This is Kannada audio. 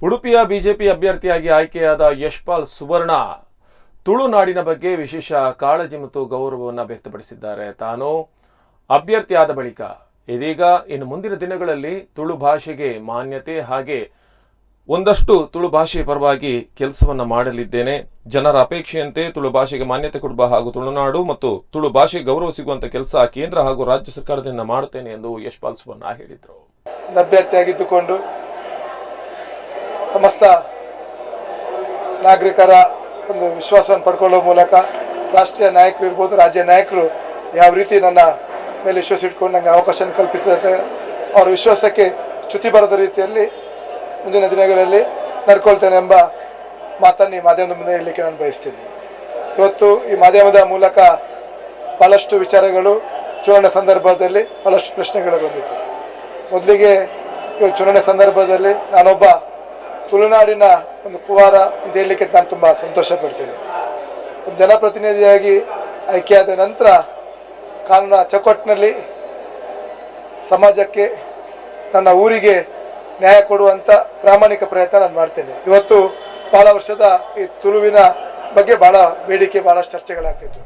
ಉಡುಪಿಯ ಬಿಜೆಪಿ ಅಭ್ಯರ್ಥಿಯಾಗಿ ಆಯ್ಕೆಯಾದ ಯಶ್ಪಾಲ್ ಸುವರ್ಣ ತುಳುನಾಡಿನ ಬಗ್ಗೆ ವಿಶೇಷ ಕಾಳಜಿ ಮತ್ತು ಗೌರವವನ್ನು ವ್ಯಕ್ತಪಡಿಸಿದ್ದಾರೆ. ತಾನು ಅಭ್ಯರ್ಥಿಯಾದ ಬಳಿಕ ಇದೀಗ ಇನ್ನು ಮುಂದಿನ ದಿನಗಳಲ್ಲಿ ತುಳು ಭಾಷೆಗೆ ಮಾನ್ಯತೆ ಹಾಗೆ ಒಂದಷ್ಟು ತುಳು ಭಾಷೆಯ ಪರವಾಗಿ ಕೆಲಸವನ್ನ ಮಾಡಲಿದ್ದೇನೆ. ಜನರ ಅಪೇಕ್ಷೆಯಂತೆ ತುಳು ಭಾಷೆಗೆ ಮಾನ್ಯತೆ ಕೊಡುವ ಹಾಗೂ ತುಳುನಾಡು ಮತ್ತು ತುಳು ಭಾಷೆಗೆ ಗೌರವ ಸಿಗುವಂತ ಕೆಲಸ ಕೇಂದ್ರ ಹಾಗೂ ರಾಜ್ಯ ಸರ್ಕಾರದಿಂದ ಮಾಡುತ್ತೇನೆ ಎಂದು ಯಶ್ಪಾಲ್ ಸುವರ್ಣ ಹೇಳಿದರು. ಅಭ್ಯರ್ಥಿಯಾಗಿದ್ದುಕೊಂಡು ಸಮಸ್ತ ನಾಗರಿಕರ ಒಂದು ವಿಶ್ವಾಸವನ್ನು ಪಡ್ಕೊಳ್ಳುವ ಮೂಲಕ ರಾಷ್ಟ್ರೀಯ ನಾಯಕರು ಇರ್ಬೋದು, ರಾಜ್ಯ ನಾಯಕರು ಯಾವ ರೀತಿ ನನ್ನ ಮೇಲೆ ವಿಶ್ವಾಸ ಇಟ್ಕೊಂಡು ನನಗೆ ಅವಕಾಶ ಕಲ್ಪಿಸಿದಂತೆ ಅವರ ವಿಶ್ವಾಸಕ್ಕೆ ಚ್ಯುತಿ ಬರದ ರೀತಿಯಲ್ಲಿ ಮುಂದಿನ ದಿನಗಳಲ್ಲಿ ನಡ್ಕೊಳ್ತೇನೆ ಎಂಬ ಮಾತನ್ನು ಈ ಮಾಧ್ಯಮದ ಮುಂದೆ ಹೇಳಲಿಕ್ಕೆ ನಾನು ಬಯಸ್ತೀನಿ. ಇವತ್ತು ಈ ಮಾಧ್ಯಮದ ಮೂಲಕ ಭಾಳಷ್ಟು ವಿಚಾರಗಳು ಚುನಾವಣೆ ಸಂದರ್ಭದಲ್ಲಿ ಭಾಳಷ್ಟು ಪ್ರಶ್ನೆಗಳು ಬಂದಿತ್ತು. ಮೊದಲಿಗೆ ಈ ಚುನಾವಣೆ ಸಂದರ್ಭದಲ್ಲಿ ನಾನೊಬ್ಬ ತುಳುನಾಡಿನ ಒಂದು ಕುವಾರ ಅಂತ ಹೇಳಲಿಕ್ಕೆ ನಾನು ತುಂಬ ಸಂತೋಷ ಪಡ್ತೀನಿ. ಒಂದು ಜನಪ್ರತಿನಿಧಿಯಾಗಿ ಆಯ್ಕೆಯಾದ ನಂತರ ಕಾನೂನಿನ ಚೌಕಟ್ಟಿನಲ್ಲಿ ಸಮಾಜಕ್ಕೆ ನನ್ನ ಊರಿಗೆ ನ್ಯಾಯ ಕೊಡುವಂಥ ಪ್ರಾಮಾಣಿಕ ಪ್ರಯತ್ನ ನಾನು ಮಾಡ್ತೇನೆ. ಇವತ್ತು ಭಾಳ ವರ್ಷದ ಈ ತುಳುವಿನ ಬಗ್ಗೆ ಭಾಳ ಬೇಡಿಕೆ, ಭಾಳಷ್ಟು ಚರ್ಚೆಗಳಾಗ್ತಿತ್ತು.